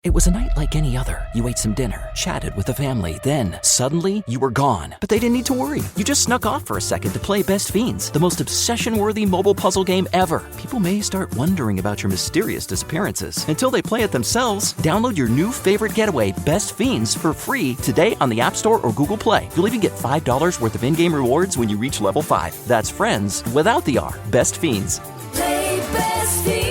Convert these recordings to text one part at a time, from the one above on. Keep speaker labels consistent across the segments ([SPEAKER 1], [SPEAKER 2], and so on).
[SPEAKER 1] It was a night like any other. You ate some dinner, chatted with the family, then, suddenly, you were gone. But they didn't need to worry. You just snuck off for a second to play Best Fiends, the most obsession-worthy mobile puzzle game ever. People may start wondering about your mysterious disappearances. Until they play it themselves, download your new favorite getaway, Best Fiends, for free today on the App Store or Google Play. You'll even get $5 worth of in-game rewards when you reach level 5. That's friends without the R. Best Fiends.
[SPEAKER 2] Play Best Fiends.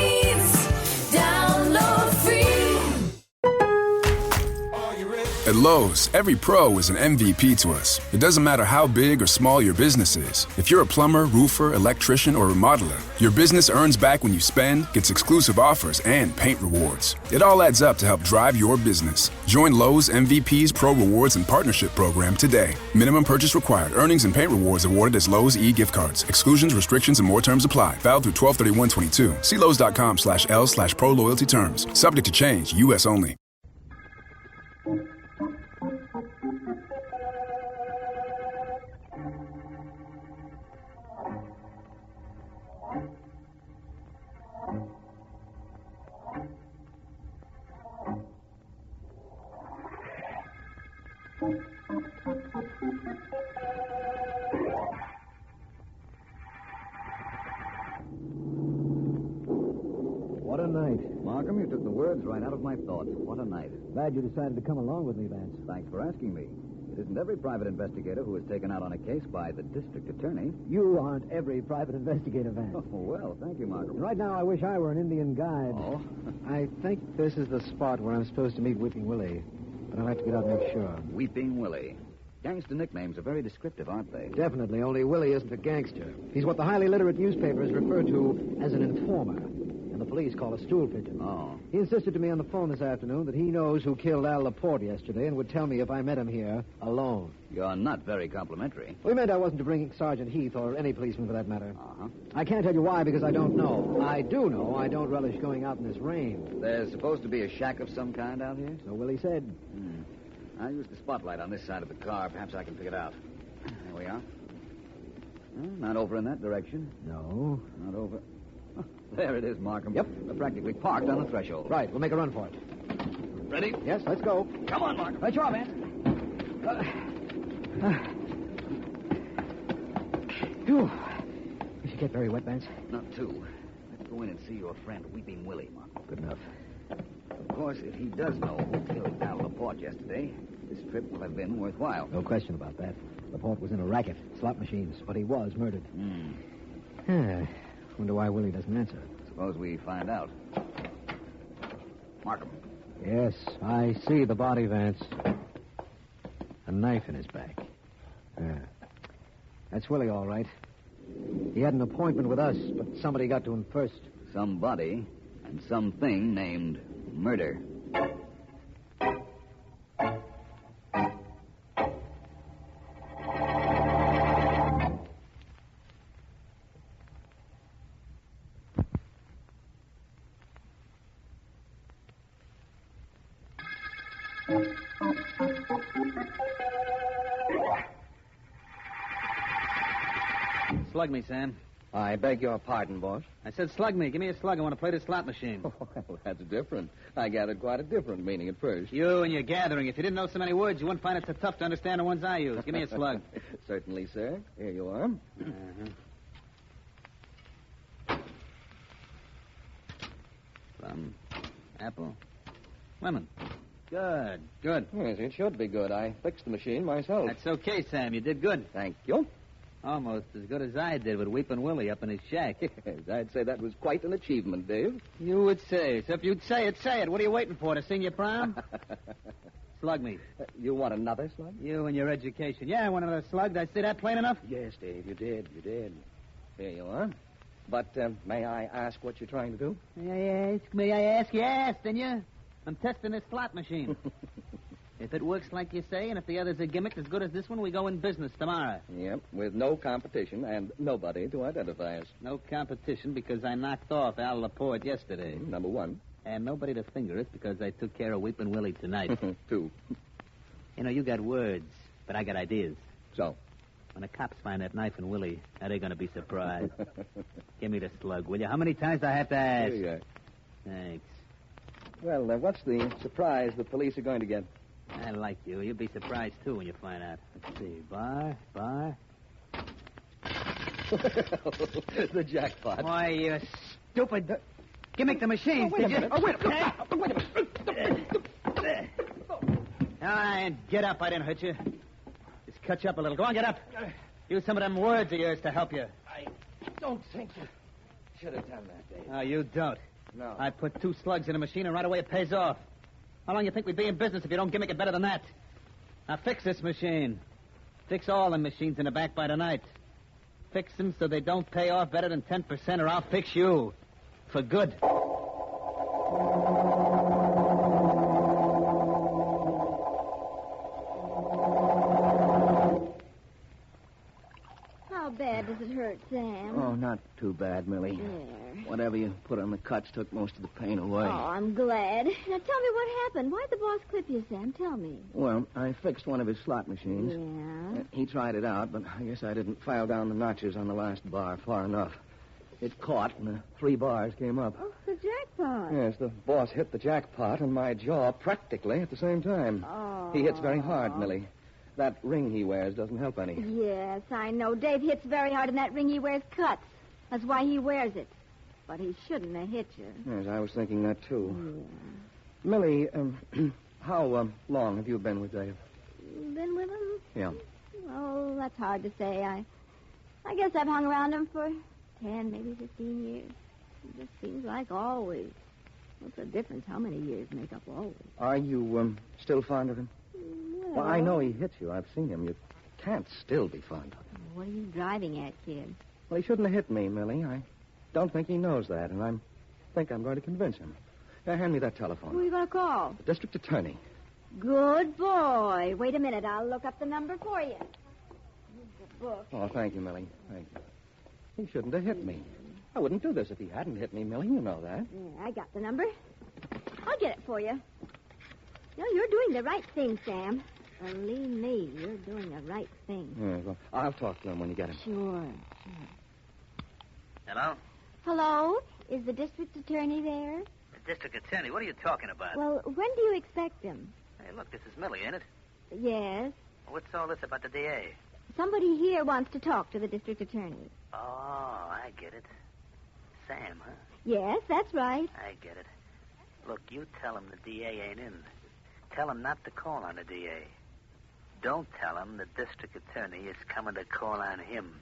[SPEAKER 3] At Lowe's, every pro is an MVP to us. It doesn't matter how big or small your business is. If you're a plumber, roofer, electrician, or remodeler, your business earns back when you spend, gets exclusive offers, and paint rewards. It all adds up to help drive your business. Join Lowe's MVP's Pro Rewards and Partnership Program today. Minimum purchase required. Earnings and paint rewards awarded as Lowe's e-gift cards. Exclusions, restrictions, and more terms apply. Valid through 12/31/22. See Lowe's.com/L/Pro Loyalty terms. Subject to change. U.S. only.
[SPEAKER 4] What a night. Markham, you took the words right out of my thoughts. What a night.
[SPEAKER 5] Glad you decided to come along with me, Vance.
[SPEAKER 4] Thanks for asking me. It isn't every private investigator who is taken out on a case by the district attorney.
[SPEAKER 5] You aren't every private investigator, Vance.
[SPEAKER 4] Oh, well, thank you, Markham.
[SPEAKER 5] Right now, I wish I were an Indian guide.
[SPEAKER 4] Oh?
[SPEAKER 5] I think this is the spot where I'm supposed to meet Weeping Willie. But I'll have to get out and make sure.
[SPEAKER 4] Weeping Willie. Gangster nicknames are very descriptive, aren't they?
[SPEAKER 5] Definitely, only Willie isn't a gangster. He's what the highly literate newspapers refer to as an informer. And the police call a stool pigeon.
[SPEAKER 4] Oh.
[SPEAKER 5] He insisted to me on the phone this afternoon that he knows who killed Al Laporte yesterday and would tell me if I met him here alone.
[SPEAKER 4] You're not very complimentary.
[SPEAKER 5] We meant I wasn't to bring Sergeant Heath or any policeman for that matter.
[SPEAKER 4] Uh-huh.
[SPEAKER 5] I can't tell you why because I don't know. I do know I don't relish going out in this rain.
[SPEAKER 4] There's supposed to be a shack of some kind out here?
[SPEAKER 5] So Willie said.
[SPEAKER 4] I'll use the spotlight on this side of the car. Perhaps I can pick it out. There we are. Not over in that direction.
[SPEAKER 5] No.
[SPEAKER 4] Not over. There it is, Markham.
[SPEAKER 5] Yep.
[SPEAKER 4] We're practically parked on the threshold.
[SPEAKER 5] Right, we'll make a run for it.
[SPEAKER 4] Ready?
[SPEAKER 5] Yes, let's go.
[SPEAKER 4] Come on, Markham.
[SPEAKER 5] Right you are, Vance. Phew. You should get very wet, Vance.
[SPEAKER 4] Not too. Let's go in and see your friend, Weeping Willie, Markham.
[SPEAKER 5] Good enough.
[SPEAKER 4] Of course, if he does know who killed Al Laporte yesterday, this trip will have been worthwhile.
[SPEAKER 5] No question about that. Laporte was in a racket, slot machines, but he was murdered. Wonder why Willie doesn't answer.
[SPEAKER 4] Suppose we find out. Markham.
[SPEAKER 5] Yes, I see the body, Vance. A knife in his back. That's Willie, all right. He had an appointment with us, but somebody got to him first.
[SPEAKER 4] Somebody and something named murder.
[SPEAKER 6] Slug me, Sam.
[SPEAKER 7] I beg your pardon, boss.
[SPEAKER 6] I said slug me. Give me a slug. I want to play this slot machine.
[SPEAKER 7] Well, that's different. I gathered quite a different meaning at first.
[SPEAKER 6] You and your gathering. If you didn't know so many words, you wouldn't find it so tough to understand the ones I use. Give me a slug.
[SPEAKER 7] Certainly, sir. Here you are.
[SPEAKER 6] Plum, apple, lemon. Good, good.
[SPEAKER 7] Yes, it should be good. I fixed the machine myself.
[SPEAKER 6] That's okay, Sam. You did good.
[SPEAKER 7] Thank you.
[SPEAKER 6] Almost as good as I did with Weeping Willie up in his shack.
[SPEAKER 7] Yes, I'd say that was quite an achievement, Dave.
[SPEAKER 6] You would say. So if you'd say it, say it. What are you waiting for, to sing your prom? Slug me.
[SPEAKER 7] You want another slug?
[SPEAKER 6] You and your education. Yeah, I want another slug. Did I say that plain enough?
[SPEAKER 7] Yes, Dave, you did. You did. Here you are. But may I ask what you're trying to do?
[SPEAKER 6] May I ask? You asked, didn't you? I'm testing this slot machine. If it works like you say, and if the other's a gimmick as good as this one, we go in business tomorrow.
[SPEAKER 7] Yep, with no competition and nobody to identify us.
[SPEAKER 6] No competition because I knocked off Al Laporte yesterday.
[SPEAKER 7] Number one.
[SPEAKER 6] And nobody to finger it because I took care of Weeping Willie tonight.
[SPEAKER 7] Two.
[SPEAKER 6] You know, you got words, but I got ideas.
[SPEAKER 7] So?
[SPEAKER 6] When the cops find that knife in Willie, now they're going to be surprised. Give me the slug, will you? How many times do I have to ask?
[SPEAKER 7] Here you are.
[SPEAKER 6] Thanks.
[SPEAKER 7] Well, what's the surprise the police are going to get?
[SPEAKER 6] I like you. You'll be surprised, too, when you find out. Let's see. Bar.
[SPEAKER 7] The jackpot.
[SPEAKER 6] Why, you stupid... Gimmick the machines, did you?
[SPEAKER 7] Oh, wait a minute.
[SPEAKER 6] All right, get up. I didn't hurt you. Just cut you up a little. Go on, get up. Use some of them words of yours to help you.
[SPEAKER 7] I don't think you should have done that, Dave.
[SPEAKER 6] No, you don't.
[SPEAKER 7] No.
[SPEAKER 6] I put 2 slugs in a machine and right away it pays off. How long you think we'd be in business if you don't gimmick it better than that? Now fix this machine. Fix all the machines in the back by tonight. Fix them so they don't pay off better than 10% or I'll fix you. For good.
[SPEAKER 8] How bad does it hurt, Sam?
[SPEAKER 7] Oh, not too bad, Millie.
[SPEAKER 8] There.
[SPEAKER 7] Whatever you put on the cuts took most of the pain away.
[SPEAKER 8] Oh, I'm glad. Now tell me what happened. Why'd the boss clip you, Sam? Tell me.
[SPEAKER 7] Well, I fixed one of his slot machines.
[SPEAKER 8] Yeah?
[SPEAKER 7] He tried it out, but I guess I didn't file down the notches on the last bar far enough. It caught, and the 3 bars came up.
[SPEAKER 8] Oh, the jackpot.
[SPEAKER 7] Yes, the boss hit the jackpot and my jaw practically at the same time.
[SPEAKER 8] Oh.
[SPEAKER 7] He hits very hard, Millie. That ring he wears doesn't help any.
[SPEAKER 8] Yes, I know. Dave hits very hard, and that ring he wears cuts. That's why he wears it. But he shouldn't have hit you.
[SPEAKER 7] Yes, I was thinking that, too.
[SPEAKER 8] Yeah.
[SPEAKER 7] Millie, how long have you been with Dave?
[SPEAKER 8] Been with him?
[SPEAKER 7] Yeah.
[SPEAKER 8] Oh, that's hard to say. I guess I've hung around him for 10, maybe 15 years. It just seems like always. What's the difference? How many years make up always?
[SPEAKER 7] Are you still fond of him? Well, I know he hits you. I've seen him. You can't still be fond of him.
[SPEAKER 8] What are you driving at, kid?
[SPEAKER 7] Well, he shouldn't have hit me, Millie. I don't think he knows that, and I think I'm going to convince him. Hand me that telephone.
[SPEAKER 8] Who are you going to call?
[SPEAKER 7] The district attorney.
[SPEAKER 8] Good boy. Wait a minute. I'll look up the number for you. Here's the book.
[SPEAKER 7] Oh, thank you, Millie. Thank you. He shouldn't have hit me. I wouldn't do this if he hadn't hit me, Millie. You know that.
[SPEAKER 8] Yeah, I got the number. I'll get it for you. No, you're doing the right thing, Sam. Believe me, you're doing the right thing.
[SPEAKER 7] Yeah, well, I'll talk to him when you get him.
[SPEAKER 8] Sure.
[SPEAKER 6] Hello?
[SPEAKER 8] Hello? Is the district attorney there?
[SPEAKER 6] The district attorney? What are you talking about?
[SPEAKER 8] Well, when do you expect him?
[SPEAKER 6] Hey, look, this is Millie, ain't it?
[SPEAKER 8] Yes.
[SPEAKER 6] What's all this about the DA?
[SPEAKER 8] Somebody here wants to talk to the district attorney.
[SPEAKER 6] Oh, I get it. Sam, huh?
[SPEAKER 8] Yes, that's right.
[SPEAKER 6] I get it. Look, you tell him the DA ain't in. Tell him not to call on the DA. Don't tell him the district attorney is coming to call on him.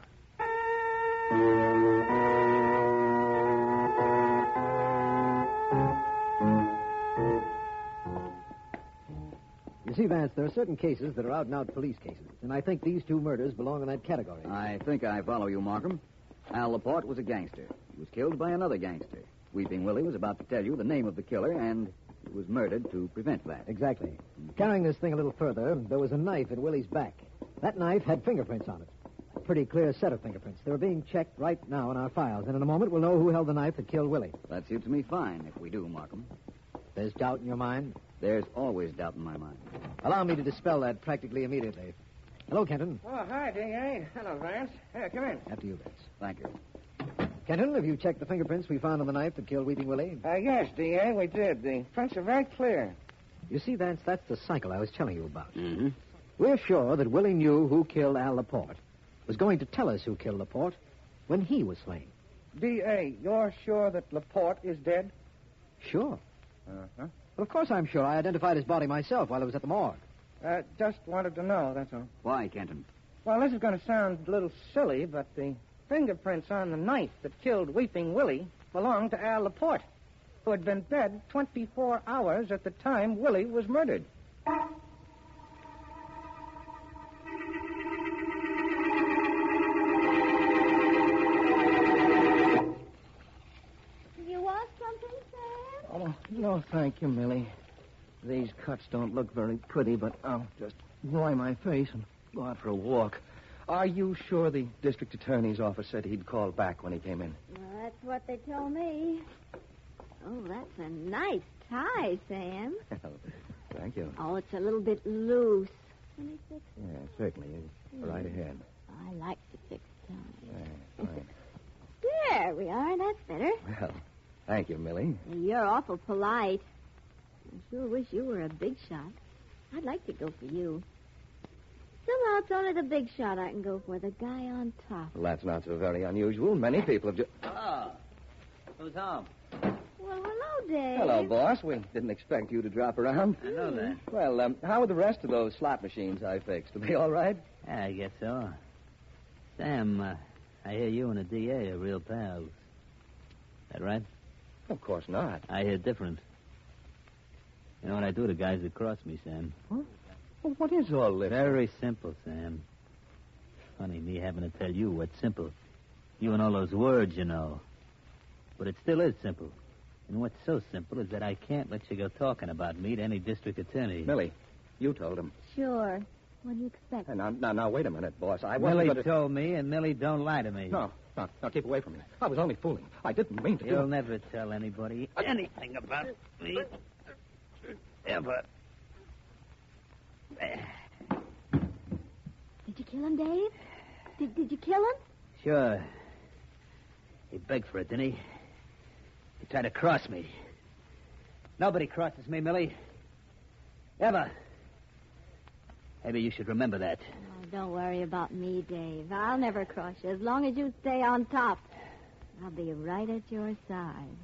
[SPEAKER 5] You see, Vance, there are certain cases that are out-and-out police cases, and I think these 2 murders belong in that category.
[SPEAKER 4] I think I follow you, Markham. Al Laporte was a gangster. He was killed by another gangster. Weeping Willie was about to tell you the name of the killer, and he was murdered to prevent that.
[SPEAKER 5] Exactly. Carrying this thing a little further, there was a knife in Willie's back. That knife had fingerprints on it. A pretty clear set of fingerprints. They're being checked right now in our files, and in a moment we'll know who held the knife that killed Willie.
[SPEAKER 4] That suits me fine if we do, Markham.
[SPEAKER 5] There's doubt in your mind?
[SPEAKER 4] There's always doubt in my mind.
[SPEAKER 5] Allow me to dispel that practically immediately. Hello, Kenton.
[SPEAKER 7] Oh, hi, D.A. Hello, Vance. Here, come in.
[SPEAKER 5] After you, Vance.
[SPEAKER 4] Thank you.
[SPEAKER 5] Kenton, have you checked the fingerprints we found on the knife that killed Weeping Willie?
[SPEAKER 7] Yes, D.A., we did. The prints are very clear.
[SPEAKER 5] You see, Vance, that's the cycle I was telling you about.
[SPEAKER 4] Mm-hmm.
[SPEAKER 5] We're sure that Willie knew who killed Al Laporte, was going to tell us who killed Laporte when he was slain.
[SPEAKER 7] D.A., you're sure that Laporte is dead?
[SPEAKER 5] Sure.
[SPEAKER 7] Uh-huh.
[SPEAKER 5] Well, of course I'm sure. I identified his body myself while I was at the morgue.
[SPEAKER 7] Just wanted to know, that's all.
[SPEAKER 4] Why, Kenton?
[SPEAKER 7] Well, this is going to sound a little silly, but the fingerprints on the knife that killed Weeping Willie belonged to Al Laporte, who had been dead 24 hours at the time Willie was murdered.
[SPEAKER 8] You want something, Sam?
[SPEAKER 7] Oh, no, thank you, Millie. These cuts don't look very pretty, but I'll just dry my face and go out for a walk. Are you sure the district attorney's office said he'd call back when he came in?
[SPEAKER 8] Well, that's what they told me. Oh, that's a nice tie, Sam.
[SPEAKER 7] Thank you.
[SPEAKER 8] Oh, it's a little bit loose. Let me fix it.
[SPEAKER 7] Yeah, certainly. Right ahead.
[SPEAKER 8] I like to fix ties.
[SPEAKER 7] Fine.
[SPEAKER 8] There we are. That's better.
[SPEAKER 7] Well, thank you, Millie.
[SPEAKER 8] You're awful polite. I sure wish you were a big shot. I'd like to go for you. Somehow it's only the big shot I can go for, the guy on top.
[SPEAKER 7] Well, that's not so very unusual. Many people have just...
[SPEAKER 6] Oh, who's home?
[SPEAKER 8] Well, hello, Dave.
[SPEAKER 7] Hello, boss. We didn't expect you to drop around.
[SPEAKER 6] I know that.
[SPEAKER 7] Well, how are the rest of those slot machines I fixed? Are they all right?
[SPEAKER 6] Yeah, I guess so. Sam, I hear you and the DA are real pals. That right?
[SPEAKER 7] Of course not.
[SPEAKER 6] I hear different. You know what I do to guys that cross me, Sam?
[SPEAKER 7] Huh? Well, what is all this?
[SPEAKER 6] Very simple, Sam. Funny me having to tell you what's simple. You and all those words, you know. But it still is simple. And what's so simple is that I can't let you go talking about me to any district attorney.
[SPEAKER 7] Millie, you told him.
[SPEAKER 8] Sure. What do you expect?
[SPEAKER 7] Now, wait a minute, boss. I wasn't
[SPEAKER 6] Millie
[SPEAKER 7] going to...
[SPEAKER 6] told me, and Millie don't lie to me.
[SPEAKER 7] No, keep away from me. I was only fooling. I didn't mean to do
[SPEAKER 6] You'll
[SPEAKER 7] it.
[SPEAKER 6] never tell anybody anything about me. Ever.
[SPEAKER 8] Did you kill him, Dave? Did you kill him?
[SPEAKER 6] Sure. He begged for it, didn't he? He tried to cross me. Nobody crosses me, Millie. Ever. Maybe you should remember that.
[SPEAKER 8] Oh, don't worry about me, Dave. I'll never cross you. As long as you stay on top, I'll be right at your side.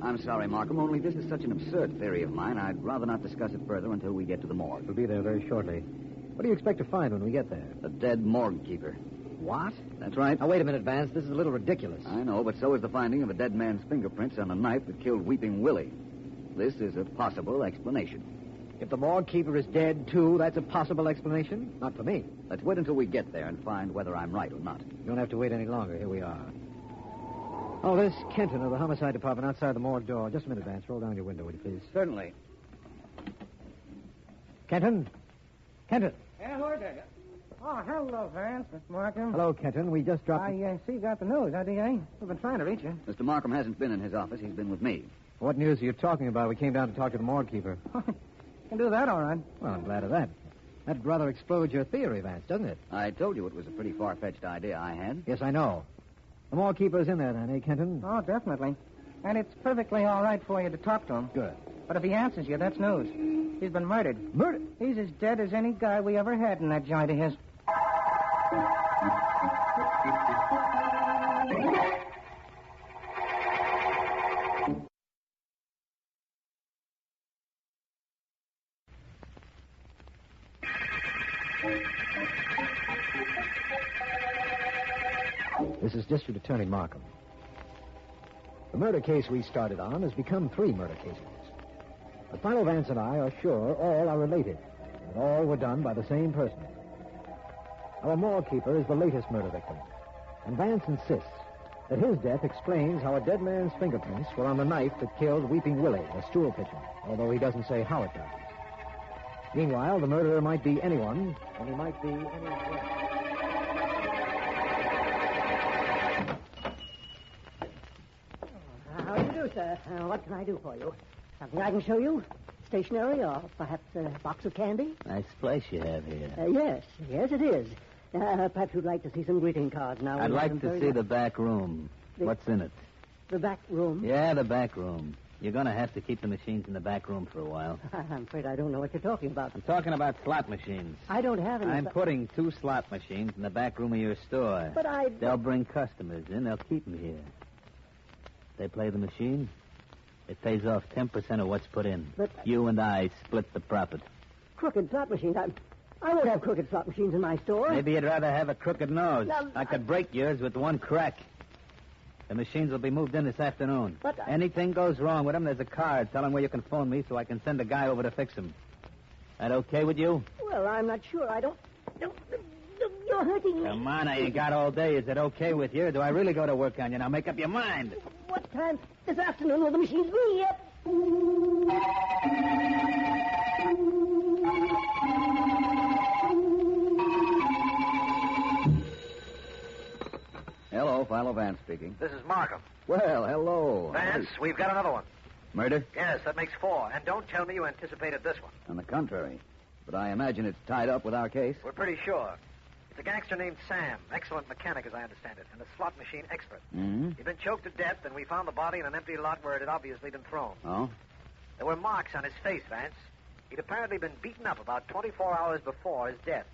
[SPEAKER 4] I'm sorry, Markham, only this is such an absurd theory of mine, I'd rather not discuss it further until we get to the morgue.
[SPEAKER 5] We'll be there very shortly. What do you expect to find when we get there?
[SPEAKER 4] The dead morgue keeper.
[SPEAKER 5] What?
[SPEAKER 4] That's right.
[SPEAKER 5] Now, wait a minute, Vance. This is a little ridiculous.
[SPEAKER 4] I know, but so is the finding of a dead man's fingerprints on a knife that killed Weeping Willie. This is a possible explanation.
[SPEAKER 5] If the morgue keeper is dead, too, that's a possible explanation? Not for me.
[SPEAKER 4] Let's wait until we get there and find whether I'm right or not.
[SPEAKER 5] You don't have to wait any longer. Here we are. Oh, there's Kenton of the homicide department outside the morgue door. Just a minute, Vance. Roll down your window, will you, please?
[SPEAKER 4] Certainly.
[SPEAKER 5] Kenton? Kenton?
[SPEAKER 9] Hello there. Oh, hello, Vance, Mr. Markham.
[SPEAKER 5] Hello, Kenton. We just dropped...
[SPEAKER 9] I see you got the news, huh, D.A.? We've been trying to reach you.
[SPEAKER 4] Mr. Markham hasn't been in his office. He's been with me.
[SPEAKER 5] What news are you talking about? We came down to talk to the morgue keeper.
[SPEAKER 9] Can do that, all right.
[SPEAKER 5] Well, I'm glad of that. That rather explodes your theory, Vance, doesn't it?
[SPEAKER 4] I told you it was a pretty far-fetched idea I had.
[SPEAKER 5] Yes, I know. The morgue keeper's in there, then, eh, Kenton?
[SPEAKER 9] Oh, definitely. And it's perfectly all right for you to talk to him.
[SPEAKER 5] Good.
[SPEAKER 9] But if he answers you, that's news. He's been murdered.
[SPEAKER 5] Murdered?
[SPEAKER 9] He's as dead as any guy we ever had in that joint of his.
[SPEAKER 5] This is District Attorney Markham. The murder case we started on has become 3 murder cases. But Philo Vance and I are sure all are related, and all were done by the same person. Our morgue keeper is the latest murder victim, and Vance insists that his death explains how a dead man's fingerprints were on the knife that killed Weeping Willie, a stool pigeon, although he doesn't say how it does. Meanwhile, the murderer might be anyone, and he might be any...
[SPEAKER 10] How do you do, sir? What can I do for you? Something I can show you? Stationery or perhaps a box of candy?
[SPEAKER 6] Nice place you have here.
[SPEAKER 10] Yes, it is. Perhaps you'd like to see some greeting cards now.
[SPEAKER 6] I'd like to see the back room. What's in it?
[SPEAKER 10] The back room?
[SPEAKER 6] Yeah, the back room. You're going to have to keep the machines in the back room for a while.
[SPEAKER 10] I'm afraid I don't know what you're talking about.
[SPEAKER 6] I'm talking about slot machines.
[SPEAKER 10] I don't have any...
[SPEAKER 6] I'm putting 2 slot machines in the back room of your store.
[SPEAKER 10] But I...
[SPEAKER 6] They'll bring customers in. They'll keep them here. They play the machine. It pays off 10% of what's put in.
[SPEAKER 10] But...
[SPEAKER 6] You and I split the profit.
[SPEAKER 10] Crooked slot machines? I won't have crooked slot machines in my store.
[SPEAKER 6] Maybe you'd rather have a crooked nose.
[SPEAKER 10] Now,
[SPEAKER 6] I could break yours with one crack. The machines will be moved in this afternoon.
[SPEAKER 10] But
[SPEAKER 6] anything goes wrong with them, there's a card telling where you can phone me so I can send a guy over to fix them. That okay with you?
[SPEAKER 10] Well, I'm not sure. I don't... You're hurting me.
[SPEAKER 6] Come on, I ain't got all day. Is it okay with you? Or do I really go to work on you? Now make up your mind.
[SPEAKER 10] What time this afternoon will the machines be here?
[SPEAKER 4] Hello, Philo Vance speaking.
[SPEAKER 11] This is Markham.
[SPEAKER 4] Well, hello.
[SPEAKER 11] Vance, we've got another one.
[SPEAKER 4] Murder?
[SPEAKER 11] Yes, that makes 4. And don't tell me you anticipated this one.
[SPEAKER 4] On the contrary. But I imagine it's tied up with our case.
[SPEAKER 11] We're pretty sure. It's a gangster named Sam. Excellent mechanic, as I understand it, and a slot machine expert.
[SPEAKER 4] Mm-hmm.
[SPEAKER 11] He'd been choked to death, and we found the body in an empty lot where it had obviously been thrown.
[SPEAKER 4] Oh?
[SPEAKER 11] There were marks on his face, Vance. He'd apparently been beaten up about 24 hours before his death.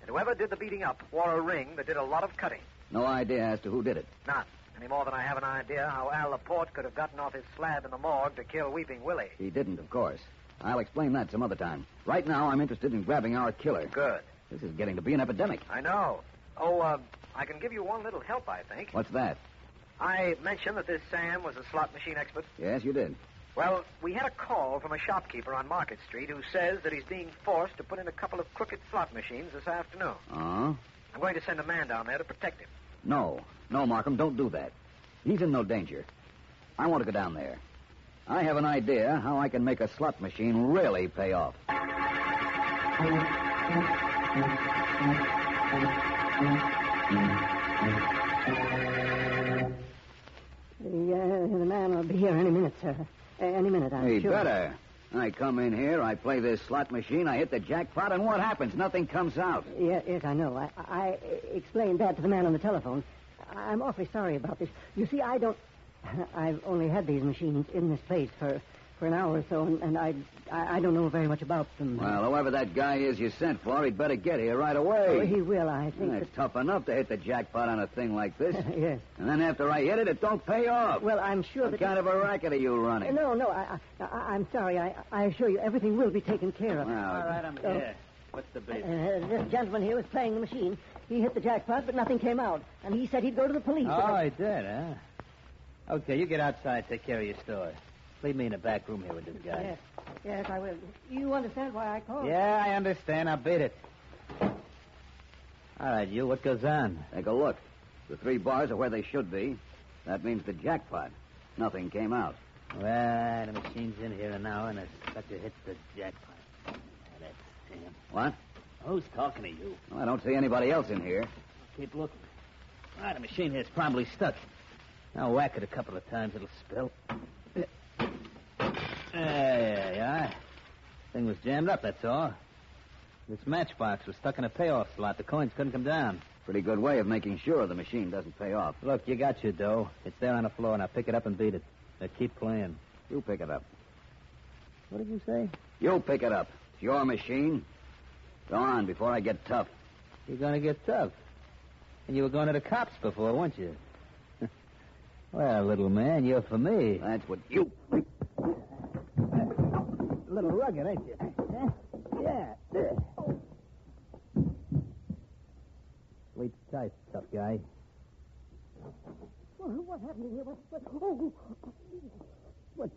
[SPEAKER 11] And whoever did the beating up wore a ring that did a lot of cutting.
[SPEAKER 4] No idea as to who did it.
[SPEAKER 11] None. Any more than I have an idea how Al Laporte could have gotten off his slab in the morgue to kill Weeping Willie.
[SPEAKER 4] He didn't, of course. I'll explain that some other time. Right now, I'm interested in grabbing our killer.
[SPEAKER 11] Good.
[SPEAKER 4] This is getting to be an epidemic.
[SPEAKER 11] I know. Oh, I can give you one little help, I think.
[SPEAKER 4] What's that?
[SPEAKER 11] I mentioned that this Sam was a slot machine expert.
[SPEAKER 4] Yes, you did.
[SPEAKER 11] Well, we had a call from a shopkeeper on Market Street who says that he's being forced to put in a couple of crooked slot machines this afternoon.
[SPEAKER 4] Oh?
[SPEAKER 11] I'm going to send a man down there to protect him.
[SPEAKER 4] No, Markham, don't do that. He's in no danger. I want to go down there. I have an idea how I can make a slot machine really pay off.
[SPEAKER 10] The man will be here any minute, sir. Any minute, I'm
[SPEAKER 4] Hey,
[SPEAKER 10] sure.
[SPEAKER 4] better. I come in here, I play this slot machine, I hit the jackpot, and what happens? Nothing comes out.
[SPEAKER 10] Yes, I know. I explained that to the man on the telephone. I'm awfully sorry about this. You see, I've only had these machines in this place for an hour or so, and I don't know very much about them.
[SPEAKER 4] Well, whoever that guy is you sent for, he'd better get here right away.
[SPEAKER 10] Oh, he will, I think.
[SPEAKER 4] It's tough enough to hit the jackpot on a thing like this.
[SPEAKER 10] Yes.
[SPEAKER 4] And then after I hit it, it don't pay off.
[SPEAKER 10] Well, I'm sure
[SPEAKER 4] What kind of a racket are you running?
[SPEAKER 10] No, I'm sorry. I assure you, everything will be taken care of.
[SPEAKER 4] Well,
[SPEAKER 6] All right, I'm here. What's the business?
[SPEAKER 10] This gentleman here was playing the machine. He hit the jackpot, but nothing came out. And he said he'd go to the police.
[SPEAKER 6] Oh, he did, huh? Okay, you get outside, take care of your store. Leave me in the back room here with this guy.
[SPEAKER 10] Yes, I will. You understand why I called?
[SPEAKER 6] Yeah, I understand. I'll beat it. All right, you, what goes on?
[SPEAKER 4] Take a look. The 3 bars are where they should be. That means the jackpot. Nothing came out.
[SPEAKER 6] Well, the machine's in here now, and the sucker hits the jackpot. That's him.
[SPEAKER 4] What?
[SPEAKER 6] Who's talking to you?
[SPEAKER 4] Well, I don't see anybody else in here.
[SPEAKER 6] Keep looking. All right, the machine here's probably stuck. I'll whack it a couple of times. It'll spill. There you are. Thing was jammed up, that's all. This matchbox was stuck in a payoff slot. The coins couldn't come down.
[SPEAKER 4] Pretty good way of making sure the machine doesn't pay off.
[SPEAKER 6] Look, you got your dough. It's there on the floor. Now pick it up and beat it. Now keep playing.
[SPEAKER 4] You pick it up.
[SPEAKER 6] What did you say?
[SPEAKER 4] You pick it up. It's your machine. Go on before I get tough.
[SPEAKER 6] You're going to get tough. And you were going to the cops before, weren't you? Well, little man, you're for me.
[SPEAKER 4] That's what you...
[SPEAKER 6] A little rugged, ain't you? Yeah. Sleep tight, tough guy.
[SPEAKER 10] What happened here? What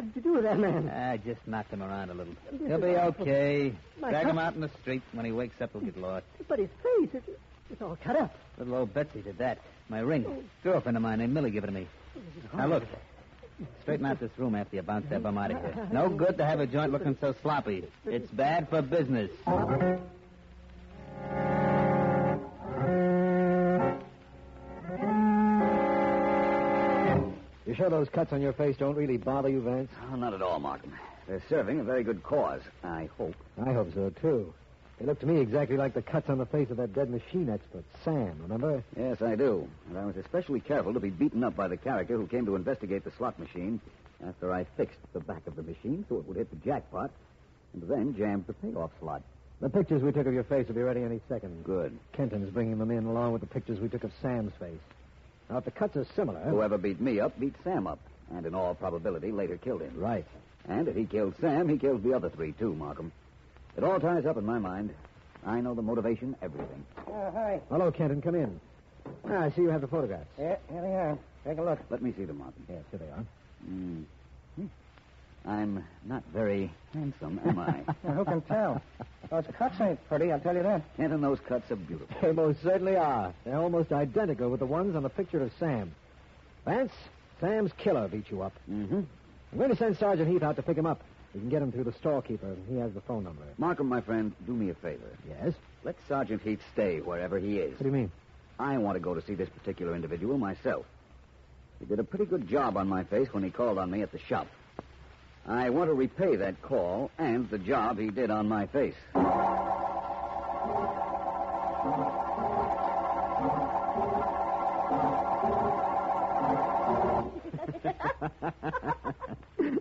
[SPEAKER 10] did you do with that man?
[SPEAKER 6] I just knocked him around a little. He'll be okay. Drag him out in the street. When he wakes up, he'll get lost.
[SPEAKER 10] But his face, it's all cut up.
[SPEAKER 6] Little old Betsy did that. My ring. Girlfriend of mine named Millie gave it to me. Now, look. Straighten out this room after you bounce that bum out of here. No good to have a joint looking so sloppy. It's bad for business.
[SPEAKER 5] You sure those cuts on your face don't really bother you, Vance?
[SPEAKER 4] Oh, not at all, Markham. They're serving a very good cause, I hope.
[SPEAKER 5] I hope so, too. They look to me exactly like the cuts on the face of that dead machine expert, Sam, remember?
[SPEAKER 4] Yes, I do. And I was especially careful to be beaten up by the character who came to investigate the slot machine after I fixed the back of the machine so it would hit the jackpot and then jammed the payoff slot.
[SPEAKER 5] The pictures we took of your face will be ready any second.
[SPEAKER 4] Good.
[SPEAKER 5] Kenton's bringing them in along with the pictures we took of Sam's face. Now, if the cuts are similar...
[SPEAKER 4] Whoever beat me up beat Sam up, and in all probability later killed him.
[SPEAKER 5] Right.
[SPEAKER 4] And if he killed Sam, he kills the other 3, too, Markham. It all ties up in my mind. I know the motivation, everything.
[SPEAKER 10] Hi.
[SPEAKER 5] Hello, Kenton. Come in. I see you have the photographs.
[SPEAKER 10] Yeah, here they are. Take a look.
[SPEAKER 4] Let me see them, Markham.
[SPEAKER 5] Yes, here they are.
[SPEAKER 4] I'm not very handsome, am I?
[SPEAKER 10] Who can tell? Those cuts ain't pretty, I'll tell you that.
[SPEAKER 4] Kenton, those cuts are beautiful.
[SPEAKER 5] They most certainly are. They're almost identical with the ones on the picture of Sam. Vance, Sam's killer beat you up.
[SPEAKER 4] Mm-hmm.
[SPEAKER 5] I'm going to send Sergeant Heath out to pick him up. We can get him through the storekeeper. He has the phone number.
[SPEAKER 4] Markham, my friend, do me a favor.
[SPEAKER 5] Yes?
[SPEAKER 4] Let Sergeant Heath stay wherever he is.
[SPEAKER 5] What do you mean?
[SPEAKER 4] I want to go to see this particular individual myself. He did a pretty good job on my face when he called on me at the shop. I want to repay that call and the job he did on my face.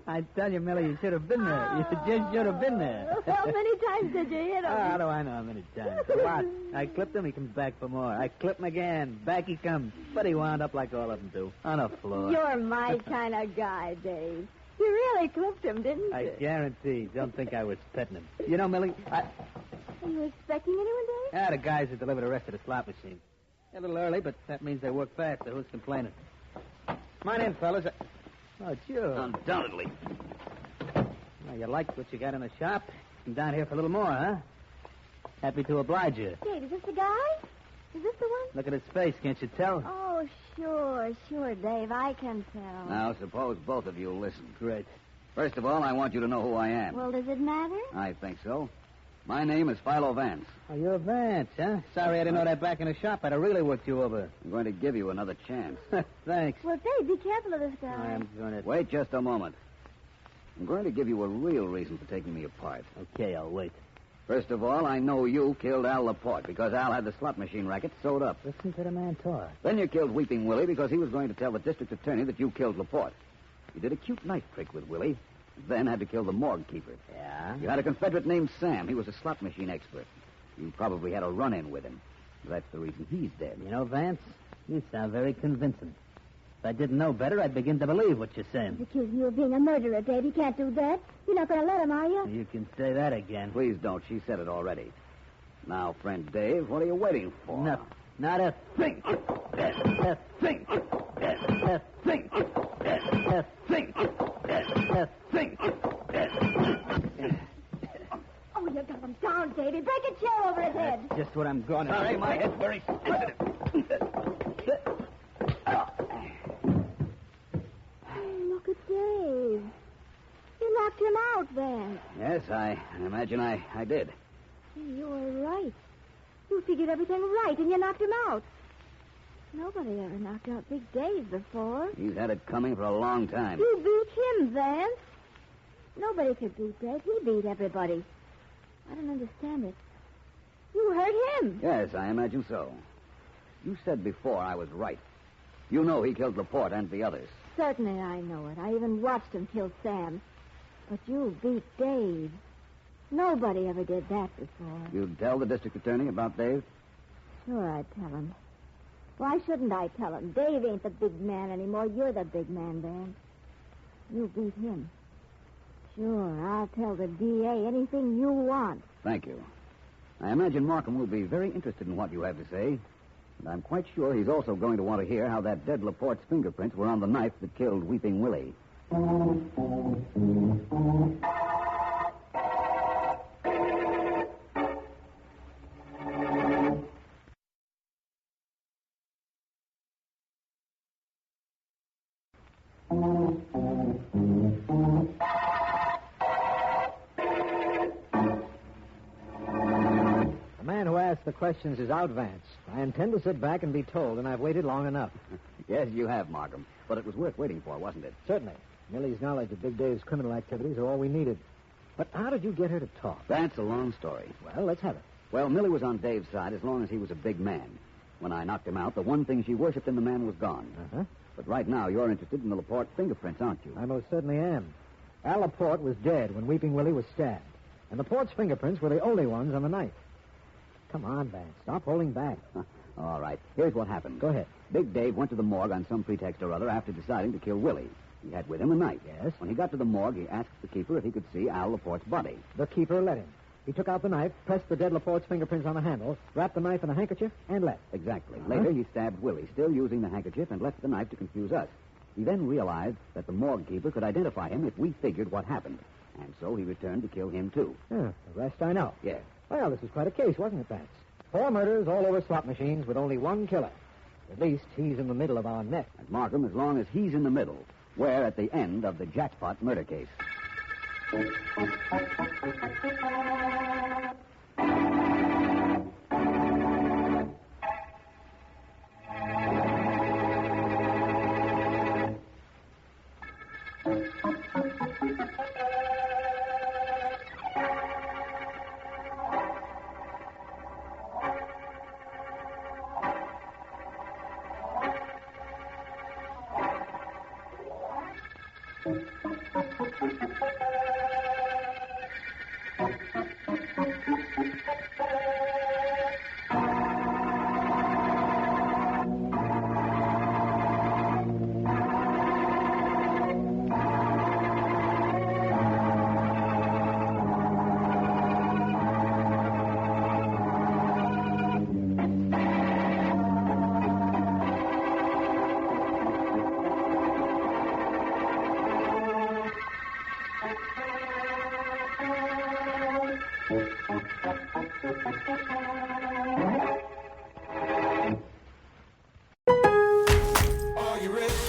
[SPEAKER 6] I tell you, Millie, you should have been there. You just should have been there.
[SPEAKER 8] How many times did you hit him?
[SPEAKER 6] How do I know how many times? A lot. I clipped him, he comes back for more. I clip him again. Back he comes. But he wound up like all of them do, on the floor.
[SPEAKER 8] You're my kind of guy, Dave. You really clipped him, didn't you?
[SPEAKER 6] I guarantee. Don't think I was petting him. You know, Millie,
[SPEAKER 8] Are you expecting anyone, Dave?
[SPEAKER 6] the guys who deliver the rest of the slot machine. A little early, but that means they work fast, so who's complaining? Come on in, fellas. Oh, sure.
[SPEAKER 4] Undoubtedly.
[SPEAKER 6] Well, you like what you got in the shop? Come down here for a little more, huh? Happy to oblige you.
[SPEAKER 8] Dave, is this the guy? Is this the one?
[SPEAKER 6] Look at his face, can't you tell?
[SPEAKER 8] Oh, sure, Dave. I can tell.
[SPEAKER 4] Now, suppose both of you listen.
[SPEAKER 6] Great.
[SPEAKER 4] First of all, I want you to know who I am.
[SPEAKER 8] Well, does it matter?
[SPEAKER 4] I think so. My name is Philo Vance.
[SPEAKER 6] Oh, you're Vance, huh? Sorry I didn't know that back in the shop. I'd have really worked you over.
[SPEAKER 4] I'm going to give you another chance.
[SPEAKER 6] Thanks.
[SPEAKER 8] Well, Dave, be careful of this guy.
[SPEAKER 6] I'm going to...
[SPEAKER 4] Wait just a moment. I'm going to give you a real reason for taking me apart.
[SPEAKER 6] Okay, I'll wait.
[SPEAKER 4] First of all, I know you killed Al Laporte because Al had the slot machine racket sewed up.
[SPEAKER 6] Listen to the man talk.
[SPEAKER 4] Then you killed Weeping Willie because he was going to tell the district attorney that you killed Laporte. You did a cute knife trick with Willie, then had to kill the morgue keeper.
[SPEAKER 6] Yeah?
[SPEAKER 4] You had a Confederate named Sam. He was a slot machine expert. You probably had a run-in with him. That's the reason he's dead.
[SPEAKER 6] You know, Vance, you sound very convincing. If I didn't know better, I'd begin to believe what you're
[SPEAKER 8] He's
[SPEAKER 6] saying.
[SPEAKER 8] accusing you of being a murderer, Dave. You can't do that. You're not going to let him, are you?
[SPEAKER 6] You can say that again.
[SPEAKER 4] Please don't. She said it already. Now, friend Dave, what are you waiting for?
[SPEAKER 6] Nothing. Not a thing. A thing. A thing. A thing. A thing.
[SPEAKER 8] Oh, you got him down, Davey. Break a chair over his head.
[SPEAKER 6] That's just what I'm going to
[SPEAKER 4] Sorry,
[SPEAKER 6] do.
[SPEAKER 4] my head's very sensitive.
[SPEAKER 8] Look at Dave. You knocked him out, Vance.
[SPEAKER 4] Yes, I imagine I did.
[SPEAKER 8] You were right. You figured everything right, and you knocked him out. Nobody ever knocked out Big Dave before.
[SPEAKER 4] He's had it coming for a long time.
[SPEAKER 8] You beat him, Vance. Nobody could beat Dave. He beat everybody. I don't understand it. You hurt him.
[SPEAKER 4] Yes, I imagine so. You said before I was right. You know he killed Laporte and the others.
[SPEAKER 8] Certainly I know it. I even watched him kill Sam. But you beat Dave. Nobody ever did that before.
[SPEAKER 4] You'd tell the district attorney about Dave?
[SPEAKER 8] Sure, I'd tell him. Why shouldn't I tell him? Dave ain't the big man anymore. You're the big man, Vance. You beat him. Sure, I'll tell the DA anything you want.
[SPEAKER 4] Thank you. I imagine Markham will be very interested in what you have to say. And I'm quite sure he's also going to want to hear how that dead Laporte's fingerprints were on the knife that killed Weeping Willie.
[SPEAKER 5] The man who asked the questions is out, Vance. I intend to sit back and be told, and I've waited long enough.
[SPEAKER 4] Yes, you have, Markham. But it was worth waiting for, wasn't it?
[SPEAKER 5] Certainly. Millie's knowledge of Big Dave's criminal activities are all we needed. But how did you get her to talk?
[SPEAKER 4] That's a long story.
[SPEAKER 5] Well, let's have it.
[SPEAKER 4] Well, Millie was on Dave's side as long as he was a big man. When I knocked him out, the one thing she worshipped in the man was gone.
[SPEAKER 5] Uh-huh.
[SPEAKER 4] But right now, you're interested in the Laporte fingerprints, aren't you?
[SPEAKER 5] I most certainly am. Al Laporte was dead when Weeping Willie was stabbed. And Laporte's fingerprints were the only ones on the knife. Come on, Vance. Stop holding back.
[SPEAKER 4] All right. Here's what happened.
[SPEAKER 5] Go ahead.
[SPEAKER 4] Big Dave went to the morgue on some pretext or other after deciding to kill Willie. He had with him a knife.
[SPEAKER 5] Yes?
[SPEAKER 4] When he got to the morgue, he asked the keeper if he could see Al Laporte's body.
[SPEAKER 5] The keeper let him. He took out the knife, pressed the dead Laporte's fingerprints on the handle, wrapped the knife in a handkerchief, and left.
[SPEAKER 4] Exactly.
[SPEAKER 5] Uh-huh.
[SPEAKER 4] Later, he stabbed Willie, still using the handkerchief, and left the knife to confuse us. He then realized that the morgue keeper could identify him if we figured what happened. And so he returned to kill him, too.
[SPEAKER 5] The rest I know.
[SPEAKER 4] Yes.
[SPEAKER 5] Well, this was quite a case, wasn't it, Vance? 4 murders all over slot machines with only one killer. At least he's in the middle of our net.
[SPEAKER 4] And Markham, as long as he's in the middle, we're at the end of the Jackpot murder case.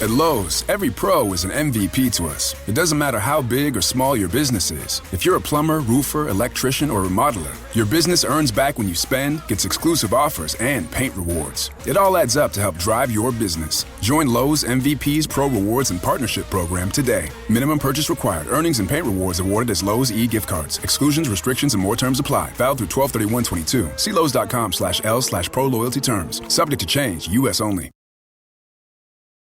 [SPEAKER 3] At Lowe's, every pro is an MVP to us. It doesn't matter how big or small your business is. If you're a plumber, roofer, electrician, or remodeler, your business earns back when you spend, gets exclusive offers, and paint rewards. It all adds up to help drive your business. Join Lowe's MVP's Pro Rewards and Partnership Program today. Minimum purchase required. Earnings and paint rewards awarded as Lowe's e-gift cards. Exclusions, restrictions, and more terms apply. Valid through 12/31/22. See Lowe's.com/L/Pro Loyalty Terms. Subject to change. U.S. only.